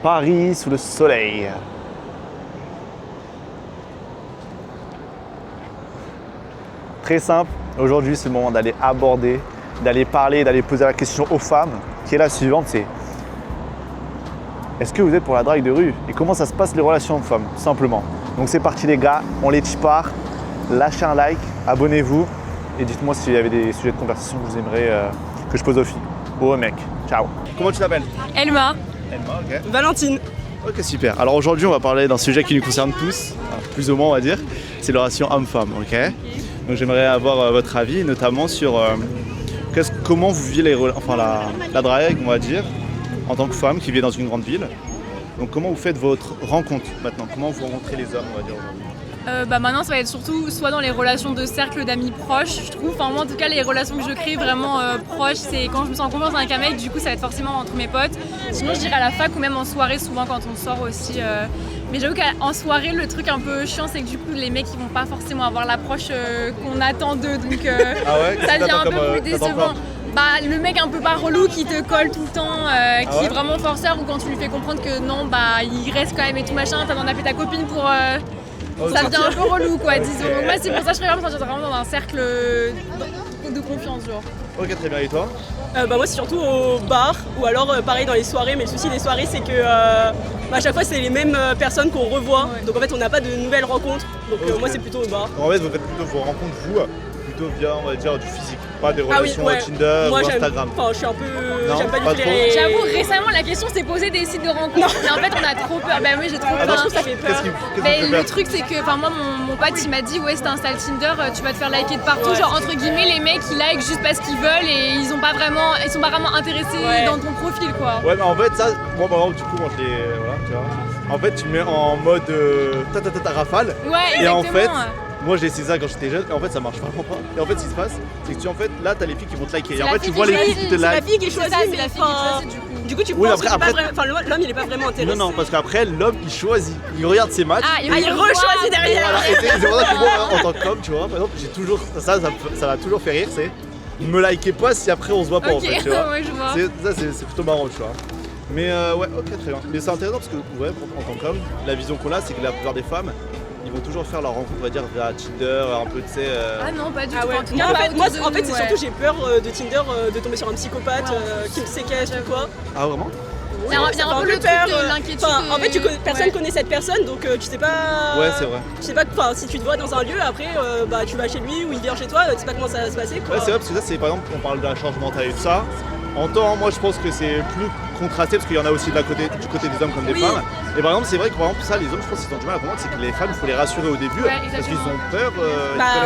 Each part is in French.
Paris sous le soleil. Très simple, aujourd'hui c'est le moment d'aller aborder, d'aller parler, d'aller poser la question aux femmes, qui est la suivante, c'est est-ce que vous êtes pour la drague de rue? Et comment ça se passe les relations hommes-femmes, tout simplement. Donc c'est parti les gars, on les part, lâchez un like, abonnez-vous et dites-moi s'il y avait des sujets de conversation que vous aimeriez que je pose aux filles ou aux mecs. Ciao. Comment tu t'appelles? Elma. Elma, ok. Valentine. Ok, super. Alors aujourd'hui, on va parler d'un sujet qui nous concerne tous, plus ou moins on va dire, c'est les relations homme-femme, ok? Donc j'aimerais avoir votre avis, notamment sur comment vous vivez la drague, on va dire, en tant que femme qui vit dans une grande ville. Donc comment vous faites votre rencontre maintenant? Comment vous rencontrez les hommes, on va dire aujourd'hui? Maintenant ça va être surtout soit dans les relations de cercle d'amis proches, je trouve. Enfin moi en tout cas les relations que je crée vraiment proches, c'est quand je me sens en confiance avec un mec, du coup ça va être forcément entre mes potes. Sinon je dirais à la fac ou même en soirée souvent quand on sort aussi. Mais j'avoue qu'en soirée le truc un peu chiant c'est que du coup les mecs ils vont pas forcément avoir l'approche qu'on attend d'eux, donc ça devient un peu plus décevant. Bah, le mec un peu pas relou qui te colle tout le temps, qui est vraiment forceur, ou quand tu lui fais comprendre que non, bah il reste quand même et tout machin, t'as d'en appeler ta copine pour... ça devient un peu relou quoi, disons. Donc moi c'est pour ça que je préfère me sentir vraiment dans un cercle de confiance genre. Ok, très bien, et toi? Moi c'est surtout au bar ou alors pareil dans les soirées, mais le souci des soirées c'est que à chaque fois c'est les mêmes personnes qu'on revoit, donc en fait on n'a pas de nouvelles rencontres, donc moi c'est plutôt au bar. En fait vous faites plutôt vos rencontres plutôt via on va dire du physique, pas des relations Tinder moi, ou Instagram. Je suis un peu... Non, j'aime pas pas du tout trop. les... J'avoue récemment la question s'est posée des sites de rencontres, mais en fait on a trop peur, bah oui j'ai trop peur. je trouve que ça fait peur. Mais le truc c'est que moi mon pote il m'a dit ouais si t'installes Tinder tu vas te faire liker de partout, genre entre guillemets les mecs ils like juste parce qu'ils veulent et ils sont pas vraiment intéressés dans ton profil quoi. Ouais mais en fait ça, moi par exemple du coup moi je les... Voilà, tu vois. En fait tu mets en mode rafale. Ouais, et en exactement. fait moi j'ai essayé ça quand j'étais jeune et en fait ça marche vraiment pas. Et en fait ce qui se passe c'est que en fait là t'as les filles qui vont te liker et en fait tu vois les filles qui te C'est la like. fille qui est choisie, C'est mais la fille qui choisit du coup. Du coup tu Oui, penses après- que c'est pas vraiment... l'homme il est pas vraiment intéressé. Non parce qu'après l'homme il choisit, il regarde ses matchs. Ah, il rechoisit derrière. Voilà, et c'est pour ça que moi en tant que homme tu vois par exemple j'ai toujours ça m'a toujours fait rire, c'est me likez pas si après on se voit pas en fait tu vois. Ouais, je vois. C'est plutôt marrant tu vois. Mais ouais ok très bien. Mais c'est intéressant parce que ouais en tant qu'homme la vision qu'on a c'est que la plupart des femmes ils vont toujours faire leur rencontre on va dire via Tinder un peu tu sais. Ah non pas du tout. Ah ouais. En tout cas, En pas fait, moi, autour de en fait nous, c'est ouais. surtout j'ai peur de Tinder de tomber sur un psychopathe qui me séquestre ou quoi. Ah vraiment? Il y a ça un fait peu le truc peur, de l'inquiétude. en fait, personne connaît cette personne, donc tu sais pas. Ouais, c'est vrai. Tu sais pas, si tu te vois dans un lieu, après, tu vas chez lui ou il vient chez toi, tu sais pas comment ça va se passer. Quoi. Ouais, c'est vrai parce que ça, c'est par exemple, on parle d'un charge mental et tout ça. En temps, moi, je pense que c'est plus contrasté parce qu'il y en a aussi du côté des hommes comme des femmes. Et par exemple, c'est vrai que par exemple, ça, les hommes, je pense qu'ils ont du mal à comprendre, c'est que les femmes, il faut les rassurer au début parce qu'ils ont peur.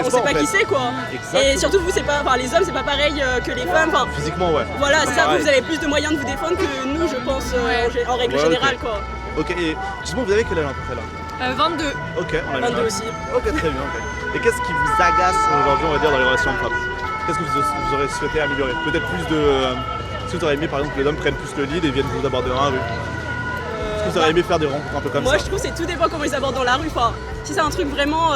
On sait pas qui c'est quoi. Exactement. Et surtout, vous, c'est pas, les hommes, c'est pas pareil que les femmes. Physiquement, ouais. Voilà, c'est ça, vous avez plus de moyens de vous défendre que nous, je pense, en règle générale quoi. Ok, et justement, vous avez quel âge à peu près là? 22. Ok, on a mis 22 aussi. Ok, très bien. Et qu'est-ce qui vous agace aujourd'hui, on va dire, dans les relations hommes-femmes? Qu'est-ce que vous aurez souhaité améliorer? Peut-être plus de. Est-ce que vous auriez aimé par exemple que les hommes prennent plus le lead et viennent vous aborder dans la rue? Est-ce que vous auriez aimé faire des rencontres un peu comme moi, ça? je trouve que c'est tout dépend comment ils abordent dans la rue. Enfin, si c'est un truc vraiment.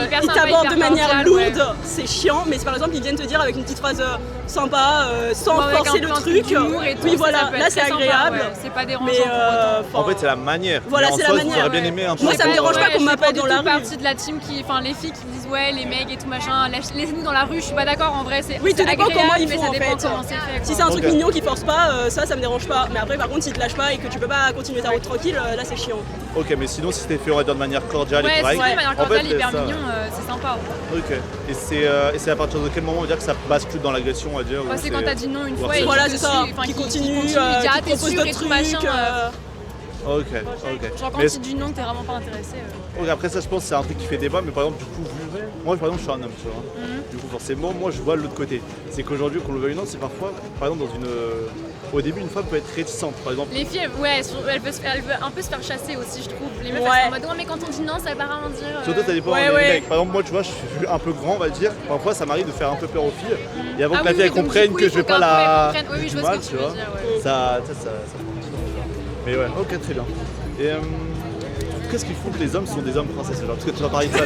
hyper ils sympa, t'abordent de hyper manière cordial, lourde, ouais. c'est chiant. Mais si par exemple ils viennent te dire avec une petite phrase sympa, sans Avec forcer un peu le un truc. d'humour et tout, Oui, ça voilà, peut être là c'est très sympa, agréable. ouais. C'est pas dérangeant Mais pour autant. En fait, c'est la manière. Voilà, Mais en c'est la soi, manière, Vous aurez bien ouais. aimé un peu. Moi, ça me dérange pas qu'on je m'appelle fais dans la pas du tout rue. partie de la team les filles qui disent ouais les mecs et tout machin, laissez-nous dans la rue, je suis pas d'accord en vrai, c'est Oui, tout dépend agréable, comment ils mais font ça en dépend fait. comment c'est fait. Si quoi. c'est un truc Ok. mignon qui force pas, ça me dérange pas. Mais après, par contre, s'ils te lâchent pas et que tu peux pas continuer ta route tranquille, là c'est chiant. Ok, mais sinon, si c'était fait, on va dire de manière cordiale Ouais, et c'est correcte. vrai, manière en fait, cordiale, hyper ça- mignon, c'est sympa. Ok. Et c'est à partir de quel moment on va dire que ça bascule dans l'agression, on va dire? ou C'est quand t'as dit non une ou fois harcèlement. et Voilà, qu'il c'est te ça. suit, enfin, Qui qu'il continue, dit ah qui t'es propose sûr d'autres et tout trucs. machin. Ok. Genre quand Mais- tu dis non que t'es vraiment pas intéressé. Ok, après ça je pense que c'est un truc qui fait débat, mais par exemple du coup moi par exemple je suis un homme tu vois. Du coup forcément moi je vois l'autre côté. C'est qu'aujourd'hui qu'on le veuille ou non, c'est parfois par exemple au début une femme peut être réticente par exemple. Les filles, elle veut un peu se faire chasser aussi, je trouve. Les meufs, Ouais. elles sont en mode ouais, mais quand on dit non, ça veut pas vraiment dire. Surtout ça dépend Ouais, des ouais. mecs. Par exemple moi tu vois je suis un peu grand on va dire, parfois ça m'arrive de faire un peu peur aux filles. Et avant Ah que la oui, fille elle donc, du comprenne coup, que il je vais faut pas qu'un peu la elle comprenne. Oui, je du vois ce mal, que tu tu veux vois. dire, ouais. Ça fait un petit peu. Mais ouais, ok très bien. Et qu'est-ce qu'ils font que les hommes sont des hommes princesses genre, parce que tu vas parler de ça.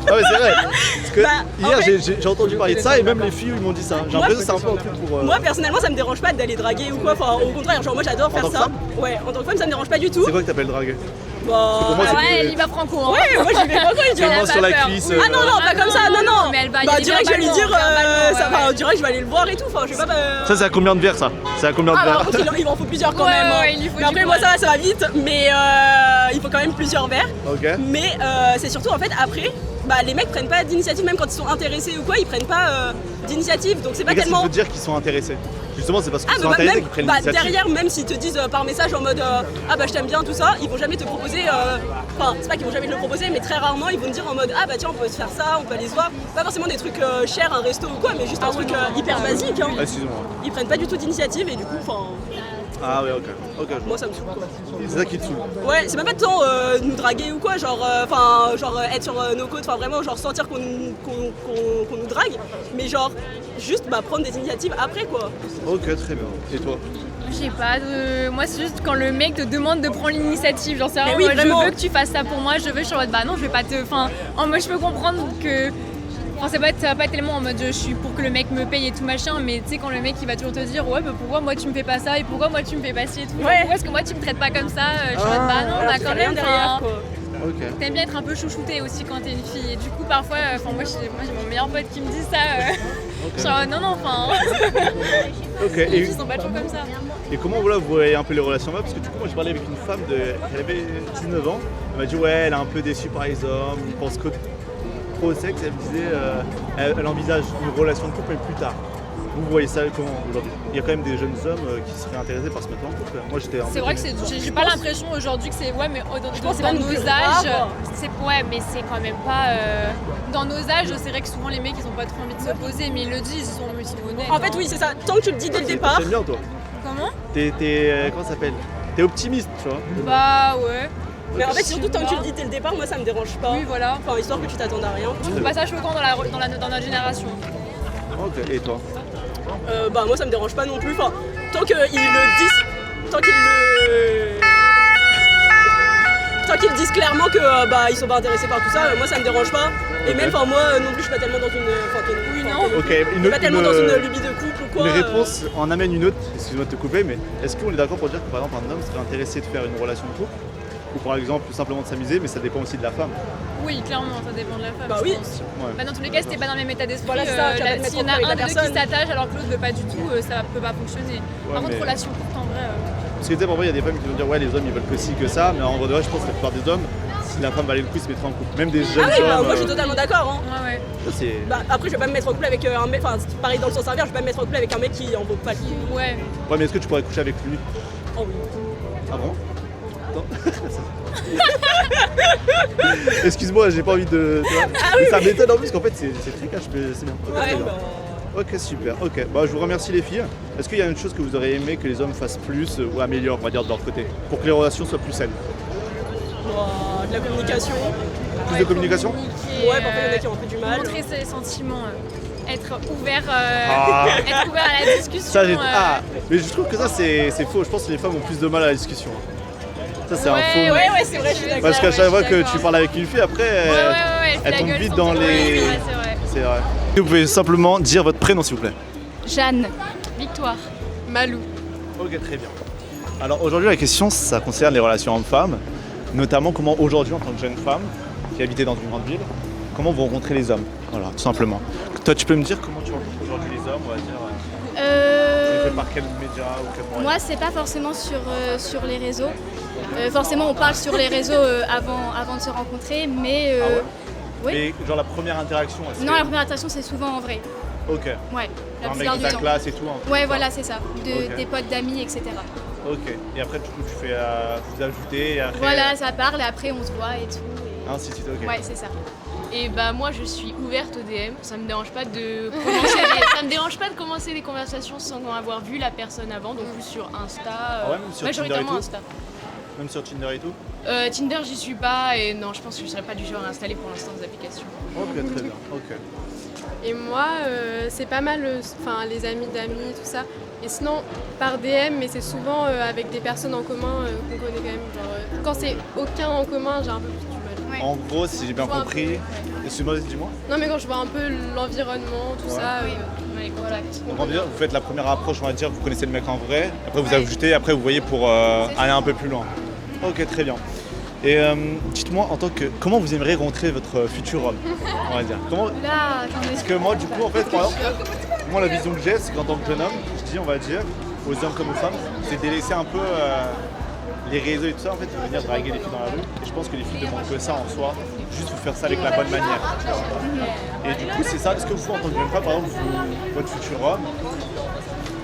Ah ouais, c'est vrai. Parce que hier, j'ai entendu parler de ça et même les filles ils m'ont dit ça. J'ai l'impression que c'est un peu un truc pour. Moi personnellement, ça me dérange pas d'aller draguer ou quoi. Enfin, au contraire, genre moi j'adore faire tant que ça. femme Ouais, en tant que femme, ça me dérange pas du tout. C'est quoi que t'appelles draguer? Bah, Pour moi, c'est Ouais, que- elle y va franco. Hein. ouais, moi j'y vais pas quoi, Tu Elle a vois pas sur la peur. cuisse. Ah non, non, pas comme ça, non. Mais elle va y Bah, aller direct, je vais lui dire, verbalement, ça ouais, va, ouais. direct, je vais aller le voir et tout. Enfin, je sais pas. Ça, c'est à combien de verres ça? C'est à combien de Ah, bah, verres? par contre, il en faut plusieurs quand Ouais, même. hein. ouais, il lui faut Mais du après, moi courage. ça va vite, mais il faut quand même plusieurs verres. Ok. Mais c'est surtout en fait après, bah, les mecs prennent pas d'initiative, même quand ils sont intéressés ou quoi, ils prennent pas d'initiative. Donc c'est pas Mais qu'est-ce qui tellement. veut dire qu'ils sont intéressés? Justement, c'est parce qu'ils Ah, sont bah, intéressés même, qu'ils prennent bah, l'initiative. derrière, même s'ils te disent par message en mode ah bah je t'aime bien tout ça, ils vont jamais te proposer. Enfin, c'est pas qu'ils vont jamais te le proposer, mais très rarement ils vont te dire en mode ah bah tiens, on peut se faire ça, on peut aller se voir. Pas forcément des trucs chers, un resto ou quoi, mais juste un truc hyper basique. Hein. Ah, excuse-moi. Ils prennent pas du tout d'initiative et du coup, enfin, Ah ouais, ok. Ok, je vois. moi ça me saoule quoi. C'est ça qui te saoule. Ouais, c'est même pas tant nous draguer ou quoi, genre, être sur nos côtes, enfin vraiment genre sentir qu'on nous drague, mais genre juste bah, prendre des initiatives après quoi. Ok, très bien. Et toi? J'ai pas de. Moi, c'est juste quand le mec te demande de prendre l'initiative. J'en sais rien. Mais oui, Moi, vraiment. je veux que tu fasses ça pour moi. Je veux. Je suis en mode bah non, je vais pas te. Enfin, moi, je peux comprendre que. Enfin, ça va pas tellement en mode je suis pour que le mec me paye et tout machin, mais tu sais, quand le mec il va toujours te dire ouais, bah pourquoi moi tu me fais pas ça et pourquoi moi tu me fais pas ci et tout. Ouais. Pourquoi est-ce que moi tu me traites pas comme ça. Je suis en mode bah non, Alors, bah tu quand fais rien même. derrière enfin, quoi. Ok. T'aimes bien être un peu chouchouté aussi quand t'es une fille et du coup parfois, enfin moi j'ai mon meilleur pote qui me dit ça. Je suis en mode non, enfin. Ok. Les Et, filles sont pas toujours comme ça. et comment voilà, vous voyez un peu les relations là? Parce que du coup, moi j'ai parlé avec une femme elle avait 19 ans. Elle m'a dit ouais, elle est un peu déçue par les hommes, ils pensent que trop au sexe. Elle me disait elle envisage une relation de couple mais plus tard. Vous voyez ça comment aujourd'hui? Il y a quand même des jeunes hommes qui seraient intéressés par se mettre en couple. Moi j'étais un peu C'est vrai que j'ai pas l'impression aujourd'hui que c'est ouais mais pense que c'est pas dans non plus nos rare. âges c'est ouais mais c'est quand même pas dans nos âges c'est vrai que souvent les mecs ils ont pas trop envie de se poser mais ils le disent ils sont honnêtes. En fait, oui, c'est ça. Tant que tu le dis dès le départ. J'aime bien toi. Comment? Comment ça s'appelle? T'es optimiste, tu vois. Bah ouais. Mais en fait, surtout tant que tu le dis dès le départ, moi ça me dérange pas. Oui voilà. Enfin, histoire que tu t'attendes à rien. Je trouve pas ça choquant dans notre génération. Ok. Et toi? Bah, moi ça me dérange pas non plus. Enfin, tant qu'ils le disent. Tant qu'ils le. Tant qu'ils disent clairement que bah ils sont pas intéressés par tout ça, moi ça me dérange pas. Et même enfin moi non plus je suis pas tellement dans une. Oui, non. Ok. Je suis pas tellement dans une lubie de couple ou quoi. Une réponse en amène une autre, excuse-moi de te couper, mais est-ce qu'on est d'accord pour dire que par exemple un homme serait intéressé de faire une relation de couple ou par exemple simplement de s'amuser, mais ça dépend aussi de la femme? Oui clairement ça dépend de la femme. Bah je oui. pense. Ouais. Bah, dans tous les cas si t'es pas dans les méta d'esprit, Voilà, ça, tu vas pas te mettre s'il y en en a couple avec un la de deux qui personne. s'attache alors que l'autre veut pas du tout, ça peut pas fonctionner. Par contre mais- relation courte en vrai. Parce que tu sais, parfois il y a des femmes qui vont dire ouais les hommes ils veulent que ci que ça, mais en vrai de vrai je pense que la plupart des hommes, si la femme valait le coup, ils se mettraient en couple. Même des jeunes Ah oui, bah, hommes. moi je suis totalement d'accord. Hein. Ouais. Ça, c'est. Bah, après, je vais pas me mettre en couple avec un mec, enfin, pareil dans le sens inverse, je vais pas me mettre en couple avec un mec qui en vaut pas le coup. Ouais. Ouais, mais est-ce que tu pourrais coucher avec lui? Oh oui. Ah bon? Attends. Excuse-moi, j'ai pas envie de. tu vois. Mais ça m'étonne en plus qu'en fait c'est très cash, mais c'est bien. Ok, très Ouais, bien. bah. Ok, super. Ok, bah, je vous remercie les filles. Est-ce qu'il y a une chose que vous auriez aimé que les hommes fassent plus ou améliorent, on va dire, de leur côté, pour que les relations soient plus saines? De la communication. Plus de communication? Ouais, parfois il y en a qui ont un peu du mal. Montrer ses sentiments, être ouvert, Ah. être ouvert à la discussion. Ça, Ah, mais je trouve que ça c'est faux. Je pense que les femmes ont plus de mal à la discussion. Ça, c'est un faux. Ouais, c'est vrai, je suis d'accord. Parce qu'à chaque fois que tu parles avec une fille, après, elle fait elle la tombe gueule vite sans dans te- les. Oui, c'est vrai. C'est vrai. Vous pouvez simplement dire votre prénom, s'il vous plaît. Jeanne. Victoire. Malou. Ok, très bien. Alors aujourd'hui, la question, ça concerne les relations hommes-femmes, notamment comment aujourd'hui, en tant que jeune femme qui habitait dans une grande ville, comment vous rencontrez les hommes. Voilà, tout simplement. Toi, tu peux me dire comment tu rencontres aujourd'hui les hommes, on va dire. Tu fais par quel média ou quel moyen? Moi, c'est pas forcément sur les réseaux. Forcément, on parle sur les réseaux avant de se rencontrer, mais Ah ouais? oui. Et genre la première interaction, est-ce Non, que- la première attraction, c'est souvent en vrai. Ok. Ouais, la Un mec plupart de du ta temps. classe et tout. hein. Ouais, voilà, c'est ça. Ok. Des potes d'amis, etc. Ok. Et après, du coup, tu fais vous ajouter et après. Voilà, ça parle et après on se voit et tout. Ainsi de suite, ok. Ouais, c'est ça. Et bah moi je suis ouverte au DM, ça me dérange pas de commencer ça me dérange pas de commencer des conversations sans avoir vu la personne avant, donc plus sur Insta, Ah ouais, même sur majoritairement Tinder et Insta. Même sur Tinder et tout. Tinder j'y suis pas et non je pense que je serais pas du genre à installer pour l'instant des applications. Ok, très bien. Ok. Et moi, c'est pas mal les amis d'amis, tout ça. Et sinon, par DM, mais c'est souvent avec des personnes en commun qu'on connaît quand même. Genre, quand c'est aucun en commun, j'ai un peu plus du mal. Ouais. En gros, si j'ai bien compris, excuse-moi, dis-moi. Non, mais quand je vois un peu l'environnement, tout ça, On a les contacts. Donc on va dire, vous faites la première approche, on va dire, vous connaissez le mec en vrai, après vous ajoutez, après vous voyez pour aller un peu plus loin. Ok, très bien. Et dites-moi, en tant que, comment vous aimeriez rencontrer votre futur homme, on va dire. Comment, Là, attendez. parce que moi, du coup, en fait, par exemple, moi, la vision que j'ai, c'est qu'en tant que jeune homme, je dis, on va dire, aux hommes comme aux femmes, c'est délaisser un peu les réseaux et tout ça, en fait, de venir draguer les filles dans la rue. Et je pense que les filles demandent que ça en soi, juste vous faire ça avec la bonne manière. Tu vois. Et du coup, c'est ça. Est-ce que vous, en tant que jeune femme, par exemple, votre futur homme,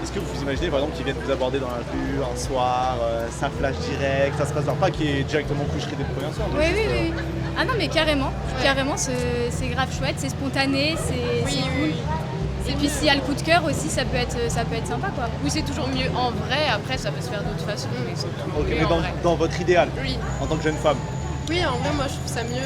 est-ce que vous imaginez, par exemple, qu'il vienne vous aborder dans la rue un soir, ça flash direct, ça se passe dans pas qu'il y ait directement coucherie des premiers soirs. Oui, oui, oui. Ah non, mais carrément. Carrément, c'est grave chouette, c'est spontané, c'est cool. Et puis s'il y a le coup de cœur aussi, ça peut être sympa, quoi. Oui, c'est toujours mieux en vrai, après ça peut se faire d'autres façons, mais c'est toujours Ok, mieux mais en vrai. dans votre idéal, Oui. en tant que jeune femme. Oui, en vrai, moi, je trouve ça mieux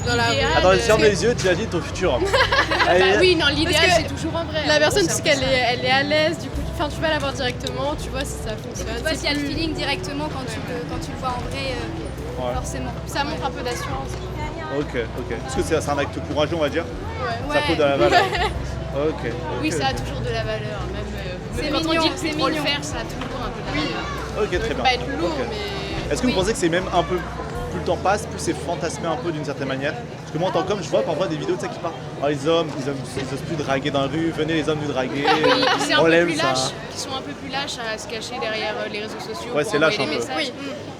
dans la rue. L'idéal, Ah, dans les parce yeux des yeux, tu as dit ton futur homme. Bah oui, non, l'idéal Parce que c'est toujours en vrai. La hein. personne, Ça, parce ça, qu'elle ça. elle est à l'aise, du coup, tu vas la voir directement, tu vois si ça fonctionne. Tu vois, C'est s'il y a le plus- feeling directement quand tu le vois en vrai, Ouais. forcément. Ça montre un peu d'assurance. Ok. Est-ce que c'est un acte courageux, on va dire? Ouais. Ça peut de la valeur. Ok. Oui, ça a ok. toujours de la valeur, même C'est quand mignon, on dit que c'est c'est pour le mignon. faire, ça a toujours un peu de la valeur. Ok, très Ça bien. peut pas être lourd, Ok. mais. Est-ce que vous pensez que c'est même un peu, plus le temps passe, plus c'est fantasmé un peu d'une certaine manière? Parce que moi en tant qu'homme, je vois parfois des vidéos de ça qui parlent. Oh, les hommes, ils osent plus draguer dans la rue, venez les hommes nous draguer. C'est un On peu l'aime, plus ça. lâches, qui sont un peu plus lâches à se cacher derrière les réseaux sociaux Ouais, pour c'est lâche envoyer des un peu. messages.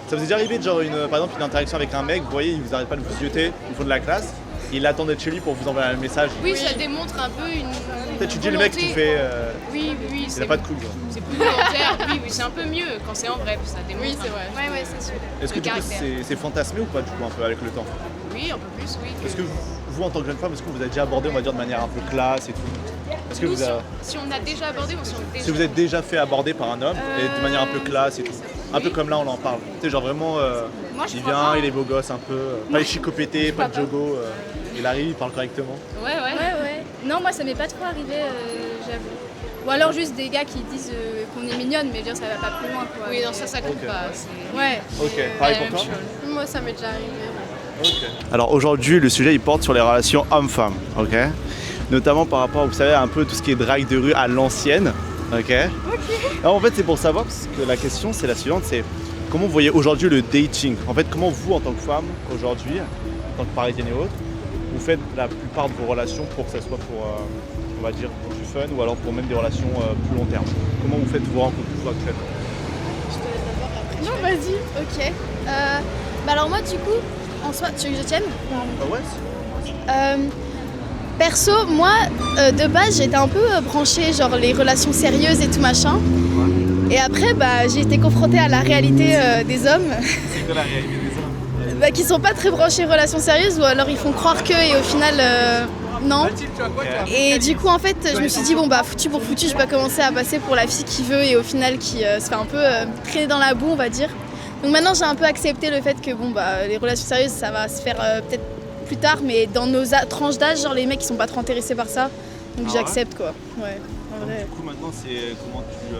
Ça vous est déjà arrivé de genre par exemple une interaction avec un mec, vous voyez, il vous arrête pas de vous zioter au fond de la classe, il attend d'être chez lui pour vous envoyer un message. Oui, ça démontre un peu une. Peut-être tu dis le mec volonté. tu fais. Oui, Il c'est n'a pas de couilles. Quoi. c'est plus volontaire. Oui, c'est un peu mieux quand c'est en vrai, ça démontre. Oui, c'est vrai. Ouais, c'est sûr. Est-ce que Le du coup caractère. c'est fantasmé ou pas du coup un peu avec le temps? Oui, un peu plus, oui. Est-ce que vous en tant que jeune femme, est-ce que vous avez déjà abordé on va dire de manière un peu classe et tout? Est-ce que Nous, vous avez... si on a déjà abordé ou si on a déjà. Si vous êtes déjà fait aborder par un homme et de manière un peu classe et tout, un peu comme là on en parle, tu sais genre vraiment Moi, je il crois vient, pas. il est beau gosse un peu, pas échicopété, pas de jogo, il arrive, il parle correctement. Ouais. Ouais. Non, moi, ça m'est pas trop arrivé, j'avoue. Ou alors juste des gars qui disent qu'on est mignonne, mais dire ça va pas plus loin, quoi. Oui, non, ça compte Ok. pas. c'est Ouais. Ok, pareil la pour même toi? chose. Moi, ça m'est déjà arrivé. Alors aujourd'hui le sujet il porte sur les relations hommes-femmes, ok? Notamment par rapport, vous savez, un peu tout ce qui est drague de rue à l'ancienne, ok? Alors en fait c'est pour savoir, parce que la question c'est la suivante, c'est comment vous voyez aujourd'hui le dating? En fait comment vous en tant que femme aujourd'hui, en tant que parisienne et autres, vous faites la plupart de vos relations pour que ça soit pour, on va dire, pour du fun ou alors pour même des relations plus long terme? Comment vous faites vos rencontres vous actuellement? Non, vas-y, ok. Bah alors moi du coup, en soi, tu veux que je tienne? Ah ouais? Perso, moi, de base, j'étais un peu branchée, genre les relations sérieuses et tout machin. Et après, bah, j'ai été confrontée à la réalité des hommes, C'est quoi la réalité des hommes? bah, qui sont pas très branchés relations sérieuses, ou alors ils font croire que, et au final, non. Et du coup, en fait, je me suis dit, bon, bah, foutu pour foutu, je vais pas commencer à passer pour la fille qui veut, et au final, qui se fait un peu traîner dans la boue, on va dire. Donc maintenant, j'ai un peu accepté le fait que, bon, bah, les relations sérieuses, ça va se faire peut-être plus tard, mais dans nos tranches d'âge, genre les mecs ils sont pas trop intéressés par ça, donc Ah j'accepte quoi. Ouais, en Donc, vrai. du coup, maintenant, c'est comment tu.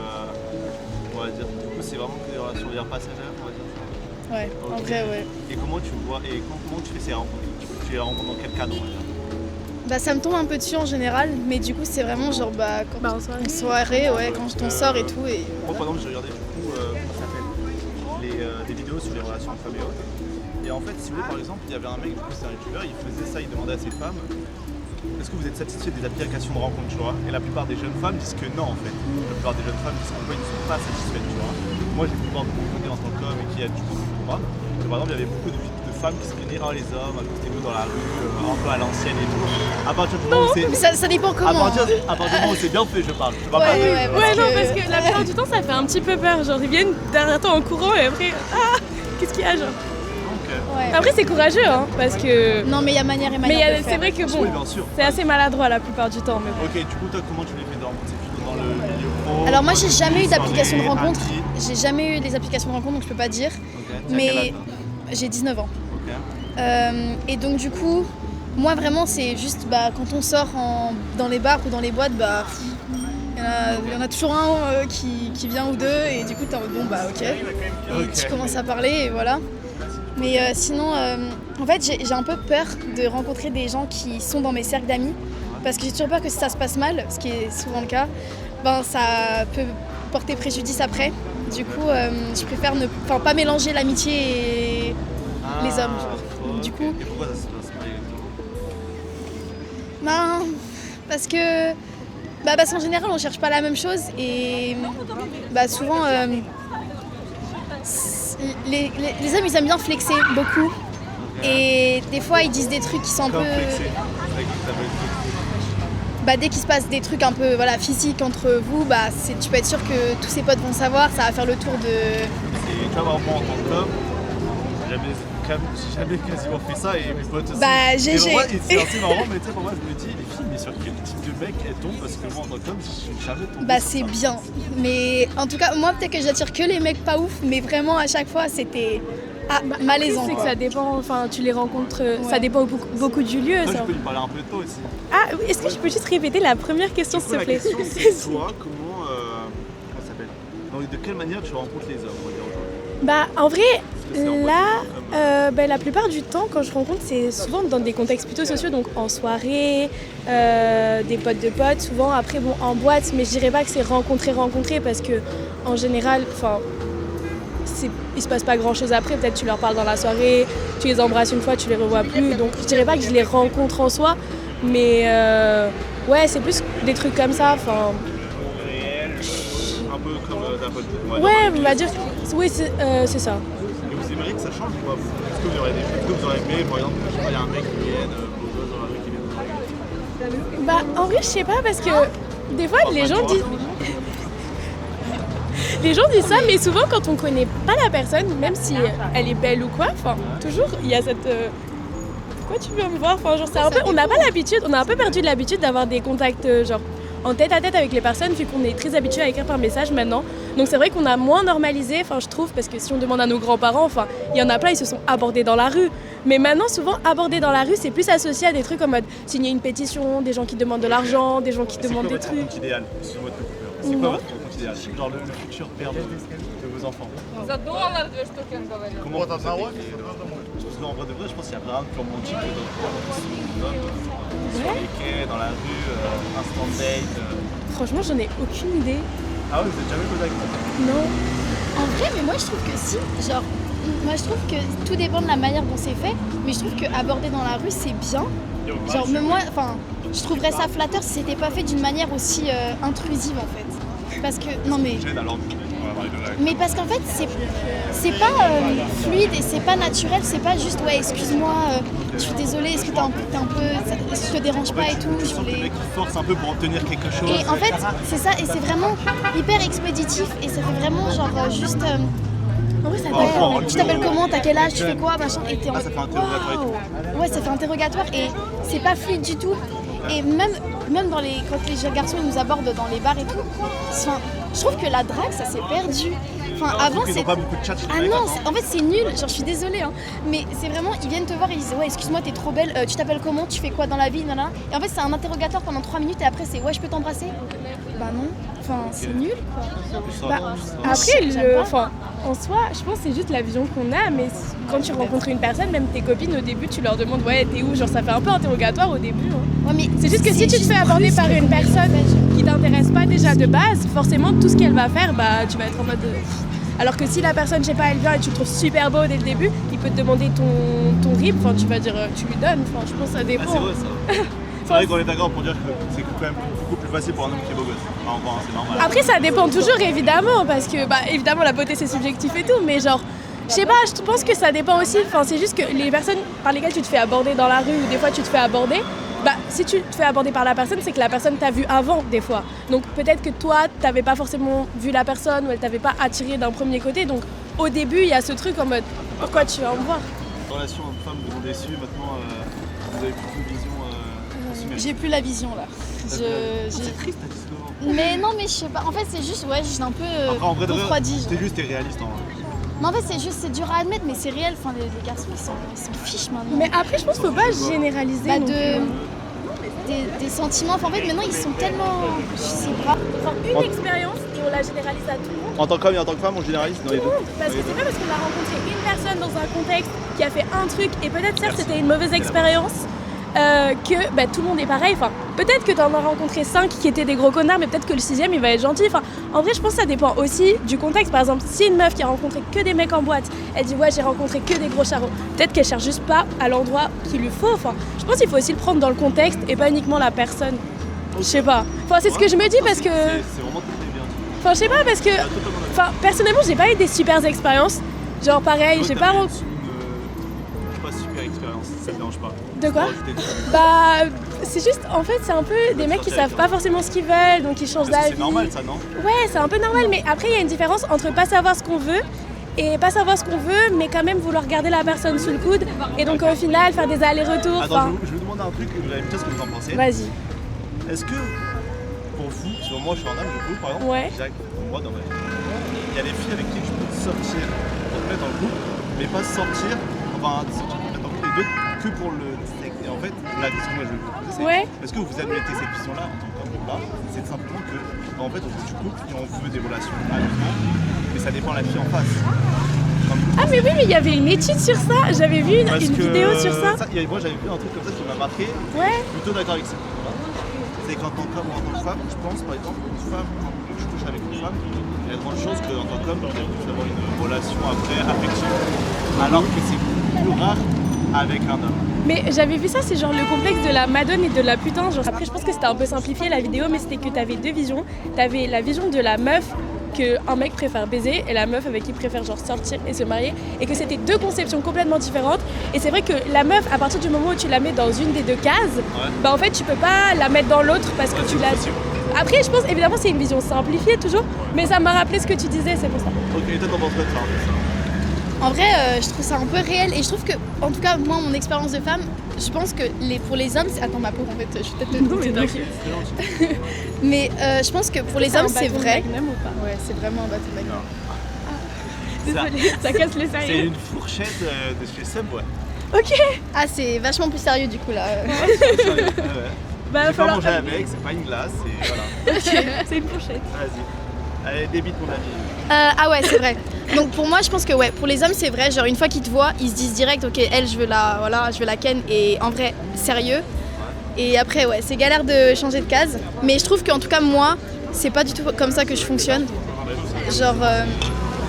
On va dire. Du coup, c'est vraiment que des relations passagères, on va dire ça. Ouais, en Ok. vrai, ouais. Et comment tu vois. Et comment tu fais ces rencontres? Tu les rencontres dans quel cadre, on va dire? Bah ça me tombe un peu dessus en général, mais du coup c'est vraiment genre bah quand Bah, en soirée. ouais, quand t'en sors et tout et Moi, par exemple, j'ai regardé du coup, comment ça s'appelle des vidéos sur les relations femmes et autres. Et en fait, si vous voulez, par exemple, il y avait un mec, du coup, c'est un youtubeur, il faisait ça, il demandait à ses femmes est-ce que vous êtes satisfait des applications de rencontres, tu vois? Et la plupart des jeunes femmes disent que non, en fait. La plupart des jeunes femmes disent qu'ils ne sont pas satisfaites, tu vois. Moi, j'ai pu voir de mon côté en tant qu'homme et qui a du coup pour moi. Que, par exemple, il y avait beaucoup de femmes qui se plaignaient les hommes, à côté de nous dans la rue, un peu à l'ancienne et tout. À partir du moment où c'est. mais ça dépend À comment. partir du moment où c'est bien fait, je parle. Je parle pas de. Ouais, Ouais, non, parce que la plupart du temps, ça fait un petit peu peur. Genre, ils viennent derrière toi en courant et après, qu'est-ce qu'il y a, genre? Donc, Ouais. Après, c'est courageux, hein, parce que. Non mais il y a manière et manière de c'est faire. vrai que oui, bon, bien sûr. c'est assez maladroit la plupart du temps, mais bon. Ok, du coup, toi, comment tu les fais de rencontres? C'est plutôt dans le milieu pro? Alors moi j'ai jamais eu d'application de soirée, rencontre, active? j'ai jamais eu des applications de rencontre donc je peux pas dire, Ok, t'as quel âge, mais toi? j'ai 19 ans. Ok. Et donc du coup, moi vraiment c'est juste quand on sort dans les bars ou dans les boîtes, il y en a toujours un qui vient ou deux et du coup t'es en mode bon ok. Et tu commences à parler et voilà. Mais sinon, en fait j'ai un peu peur de rencontrer des gens qui sont dans mes cercles d'amis parce que j'ai toujours peur que si ça se passe mal, ce qui est souvent le cas, ça peut porter préjudice après. Du coup, je préfère pas mélanger l'amitié et les hommes. Genre. Du coup, et pourquoi ça se passe pas exactement? Parce qu'en général on cherche pas la même chose et souvent les hommes ils aiment bien flexer beaucoup et des fois ils disent des trucs qui sont un peu dès qu'il se passe des trucs un peu physiques entre vous, tu peux être sûr que tous ses potes vont savoir, ça va faire le tour de... Et tu vois, moi en tant qu'homme, j'ai jamais quasiment fait ça et mes potes aussi. GG. C'est assez marrant, mais tu sais, pour moi je me dis, les filles, mais sur quel type de mec elles tombent parce que moi en tant qu'homme, je suis jamais tombé. C'est bien, mais en tout cas, moi peut-être que j'attire que les mecs pas ouf, mais vraiment à chaque fois c'était... malaisant. C'est que ça dépend, tu les rencontres, ça dépend beaucoup du lieu. Toi, je peux lui parler un peu de toi aussi. Ah, est-ce que je peux juste répéter la première question s'il te plaît? La question c'est toi, comment ça s'appelle? Donc, de quelle manière tu rencontres les hommes, on va dire aujourd'hui? En vrai, là, la plupart du temps, quand je rencontre, c'est souvent dans des contextes plutôt sociaux, donc en soirée, des potes de potes, souvent après, en boîte, mais je dirais pas que c'est rencontrer, parce que en général, il se passe pas grand chose après, peut-être tu leur parles dans la soirée, tu les embrasses une fois, tu les revois plus, donc je dirais pas que je les rencontre en soi, mais c'est plus des trucs comme ça, un peu comme d'un pote. On va dire, oui c'est ça. Et vous aimeriez que ça change ou pas? Est-ce que vous aurez aimé, par exemple, il y a un mec qui vienne, dans la rue qui vient en vrai je sais pas parce que des fois les gens disent... Les gens disent ça, mais souvent quand on connaît pas la personne, même si elle est belle ou quoi, toujours il y a cette... Pourquoi tu viens me voir? C'est un peu... On n'a pas l'habitude, on a un peu perdu de l'habitude d'avoir des contacts en tête à tête avec les personnes, vu qu'on est très habitué à écrire par message maintenant. Donc c'est vrai qu'on a moins normalisé, je trouve, parce que si on demande à nos grands-parents, il y en a plein, ils se sont abordés dans la rue. Mais maintenant, souvent, aborder dans la rue, c'est plus associé à des trucs en mode signer une pétition, des gens qui demandent de l'argent, des gens qui demandent des trucs. C'est quoi votre rencontre idéale? Excusez-moi de te couper. C'est quoi votre rencontre idéale? Genre le futur père de vos enfants. Comment t'as ça? Parce qu'en vrai de vrai, je pense qu'il y a rien de plus romantique que sur les quais, dans la rue, instant date. Franchement, j'en ai aucune idée. Ah ouais, vous êtes jamais posé la question? Non. En vrai, mais moi je trouve que si, moi je trouve que tout dépend de la manière dont c'est fait, mais je trouve qu'aborder dans la rue c'est bien. Mais moi, je trouverais ça flatteur si c'était pas fait d'une manière aussi intrusive en fait. Parce que, mais parce qu'en fait c'est pas fluide et c'est pas naturel, c'est pas juste excuse-moi, je suis désolée, est-ce que t'es un peu, je te dérange pas et tout. Je voulais... Le mec qui force un peu pour obtenir quelque chose. Et en fait c'est ça, et c'est vraiment hyper expéditif et ça fait vraiment juste... En vrai, ça tu t'appelles comment, t'as quel âge, tu fais quoi, machin, et t'es en mode waouh. Ouais, ça fait interrogatoire et c'est pas fluide du tout. Et même quand les jeunes garçons ils nous abordent dans les bars et tout, je trouve que la drague ça s'est perdu. Avant ils ont pas beaucoup de chat. Ah non, en fait c'est nul, je suis désolée mais c'est vraiment, ils viennent te voir et ils disent excuse-moi t'es trop belle, tu t'appelles comment, tu fais quoi dans la vie, nanana. Et en fait c'est un interrogatoire pendant 3 minutes et après c'est je peux t'embrasser. Bah non, c'est nul quoi. Après en soi je pense que c'est juste la vision qu'on a, mais quand tu rencontres une personne, même tes copines au début tu leur demandes t'es où, ça fait un peu interrogatoire au début. Ouais, mais c'est juste que si tu te fais aborder par une personne qui t'intéresse pas déjà de base, forcément tout ce qu'elle va faire, tu vas être en mode... Alors que si la personne, je sais pas, elle vient et tu le trouves super beau dès le début, il peut te demander ton rib, tu vas dire, tu lui donnes, je pense que ça dépend. C'est vrai ça. C'est vrai qu'on est d'accord pour dire que c'est quand même beaucoup plus facile pour un homme qui est beau gosse. C'est normal. Après ça dépend toujours évidemment, parce que évidemment la beauté c'est subjectif et tout, mais je sais pas, je pense que ça dépend aussi, c'est juste que les personnes par lesquelles tu te fais aborder dans la rue ou des fois tu te fais aborder, si tu te fais aborder par la personne, c'est que la personne t'a vu avant des fois. Donc peut-être que toi, t'avais pas forcément vu la personne ou elle t'avait pas attiré d'un premier côté. Donc au début, il y a ce truc en mode pourquoi tu vas me voir? Relation homme-femme vous ont déçu, maintenant vous avez plus une vision consumériste. J'ai plus la vision là. C'est triste à 19 ans. Mais non, mais je sais pas, en fait c'est juste, j'ai un peu refroidi. C'est juste t'es réaliste en vrai. Mais en fait, c'est dur à admettre, mais c'est réel. Enfin, les garçons, ils s'en fichent maintenant. Mais après, je pense qu'il faut pas généraliser. Bah, non plus. des sentiments. Enfin, en fait, maintenant, ils sont tellement. Je sais pas. Enfin, une expérience et on la généralise à tout le monde. En tant qu'homme et en tant que femme, on généralise dans les deux. Parce que c'est pas parce qu'on a rencontré une personne dans un contexte qui a fait un truc et peut-être certes c'était une mauvaise expérience que bah, tout le monde est pareil. Enfin, peut-être que tu en as rencontré 5 qui étaient des gros connards, mais peut-être que le 6e il va être gentil. Enfin, en vrai, je pense que ça dépend aussi du contexte. Par exemple, si une meuf qui a rencontré que des mecs en boîte, elle dit ouais, j'ai rencontré que des gros charros, peut-être qu'elle cherche juste pas à l'endroit qu'il lui faut. Enfin, je pense qu'il faut aussi le prendre dans le contexte et pas uniquement la personne. Je sais pas. Enfin, c'est ce que je me dis parce que. C'est vraiment très bien. Enfin, je sais pas parce que. Enfin, personnellement, j'ai pas eu des super expériences. Genre, pareil, j'ai pas rencontré. Je sais pas, super expérience, ça te dérange pas. De quoi? Bah, c'est juste, en fait, c'est un peu des mecs qui savent pas forcément ce qu'ils veulent, donc ils changent d'avis. C'est normal ça, non? Ouais, c'est un peu normal, mais après, il y a une différence entre pas savoir ce qu'on veut et pas savoir ce qu'on veut, mais quand même vouloir garder la personne sous le coude et donc au final faire des allers-retours. Attends, je vais vous demander un truc et vous allez me dire ce que vous en pensez. Vas-y. Est-ce que, pour vous, parce que moi je suis en âme du coup, par exemple, Ouais. je dirais que pour moi, dans ma vie, il y a des filles avec qui je peux sortir pour te mettre dans le couple, mais pas sortir, enfin, sortir pour te mettre dans le couple et d'autres que pour le sexe. Et en fait, la question que moi je vais vous poser, c'est Ouais. est-ce que vous admettez cette vision-là en tant qu'homme là? C'est simplement que, en fait, on veut du couple et on veut des relations amusées, mais ça dépend de la fille en face. Ah, mais oui, mais il y avait une étude sur ça, j'avais vu une vidéo sur ça. Moi j'avais vu un truc comme ça qui m'a marqué. Ouais. Je suis plutôt d'accord avec ça. C'est qu'en tant qu'homme ou en tant que femme, je pense par exemple une femme, quand je couche avec une femme, il y a de grandes chances qu'en tant qu'homme, tu puisses avoir une relation après affective. Alors que c'est plus rare avec un homme. Mais j'avais vu ça, c'est genre le complexe de la madone et de la putain. Genre, après, je pense que c'était un peu simplifié la vidéo, mais c'était que t'avais deux visions. T'avais la vision de la meuf qu'un mec préfère baiser et la meuf avec qui il préfère genre sortir et se marier, et que c'était deux conceptions complètement différentes. Et c'est vrai que la meuf, à partir du moment où tu la mets dans une des deux cases, bah en fait tu peux pas la mettre dans l'autre parce que tu l'as. Après, je pense évidemment c'est une vision simplifiée toujours, mais ça m'a rappelé ce que tu disais, c'est pour ça. Ok, toi t'en penses quoi de ça? En vrai, je trouve ça un peu réel et je trouve que, en tout cas, moi, mon expérience de femme, je pense que pour les hommes, attends ma pauvre, en fait, je suis peut-être le mais je pense que pour les hommes, c'est vrai. Ouais, c'est vraiment un bâton de Magnum. Désolée, ça casse les C'est sérieux. une fourchette de chez Subway. Ok. Ah, c'est vachement plus sérieux du coup là. Bah, J'ai pas falloir mangé avec, c'est pas une glace, et voilà. C'est une fourchette. Vas-y. Allez, débite mon avis. Ah ouais, c'est vrai. Donc pour moi, je pense que ouais, pour les hommes, c'est vrai. Genre une fois qu'ils te voient, ils se disent direct, ok, elle, je veux la ken, et en vrai, sérieux. Et après, ouais, c'est galère de changer de case. Mais je trouve qu'en tout cas, moi, c'est pas du tout comme ça que je fonctionne. Genre,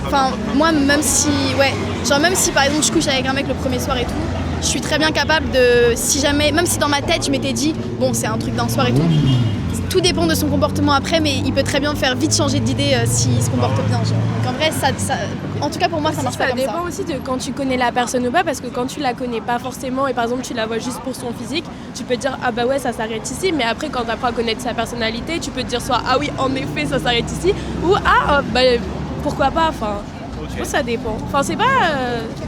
enfin, moi, même si par exemple je couche avec un mec le premier soir et tout, je suis très bien capable de, si jamais, même si dans ma tête je m'étais dit, bon, c'est un truc d'un soir et tout dépend de son comportement après, mais il peut très bien me faire vite changer d'idée s'il se comporte bien. Genre. Donc en vrai, ça, en tout cas pour moi, ça marche pas comme ça. Ça dépend aussi de quand tu connais la personne ou pas, parce que quand tu la connais pas forcément et par exemple tu la vois juste pour son physique, tu peux te dire ah bah ouais ça s'arrête ici, mais après quand tu apprends à connaître sa personnalité, tu peux te dire soit ah oui en effet ça s'arrête ici, ou ah bah pourquoi pas, enfin je pense que ça dépend. Enfin c'est pas,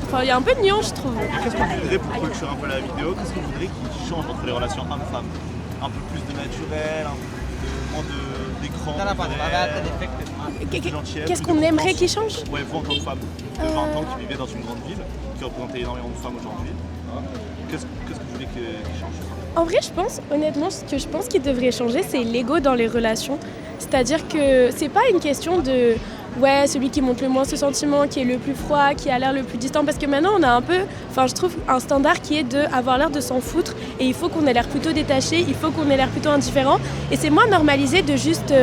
enfin il y a un peu de nuance je trouve. Qu'est-ce que vous voudrez pour clôturer un peu la vidéo? Qu'est-ce que vous voudrez qu'il change entre les relations homme-femme? Un peu plus de naturel, un peu moins d'écran. Qu'est-ce qu'on aimerait qu'il change? Ouais, vous en tant que femme de 20 ans qui vivait dans une grande ville, qui représentait énormément de femmes aujourd'hui, qu'est-ce que vous voulez qu'il change? En vrai, je pense, honnêtement, ce que je pense qu'il devrait changer, c'est l'ego dans les relations. C'est-à-dire que c'est pas une question de ouais, celui qui montre le moins ce sentiment, qui est le plus froid, qui a l'air le plus distant, parce que maintenant on a un peu, enfin je trouve un standard qui est d'avoir l'air de s'en foutre, et il faut qu'on ait l'air plutôt détaché, il faut qu'on ait l'air plutôt indifférent, et c'est moins normalisé de juste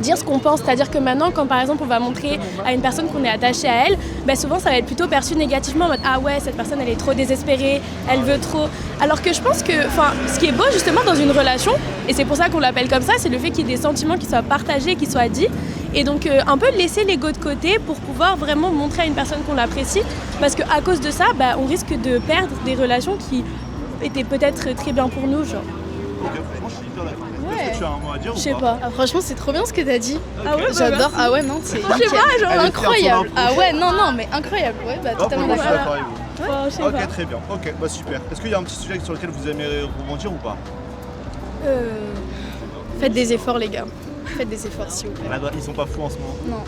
dire ce qu'on pense, c'est-à-dire que maintenant quand par exemple on va montrer à une personne qu'on est attaché à elle, bah souvent ça va être plutôt perçu négativement en mode ah ouais cette personne elle est trop désespérée, elle veut trop, alors que je pense que ce qui est beau justement dans une relation, et c'est pour ça qu'on l'appelle comme ça, c'est le fait qu'il y ait des sentiments qui soient partagés, qui soient dits, et donc un peu laisser l'ego de côté pour pouvoir vraiment montrer à une personne qu'on l'apprécie, parce qu'à cause de ça bah, on risque de perdre des relations qui étaient peut-être très bien pour nous genre. Ok, franchement je suis hyper d'accord. Est-ce que tu as un mot à dire ou Je sais pas. Ah, franchement, c'est trop bien ce que t'as dit. Ah ouais, bah, j'adore. merci. Ah ouais, non, c'est Je sais pas, genre Elle est incroyable. fière de son Ah ouais, non, mais incroyable. Ouais, bah totalement je suis d'accord. d'accord avec vous. Enfin, je sais Ok, pas. très bien. Ok, bah super. Est-ce qu'il y a un petit sujet sur lequel vous aimeriez rebondir ou pas? Faites des efforts, les gars. Faites des efforts, s'il vous plaît. Ils sont pas fous en ce moment. Non.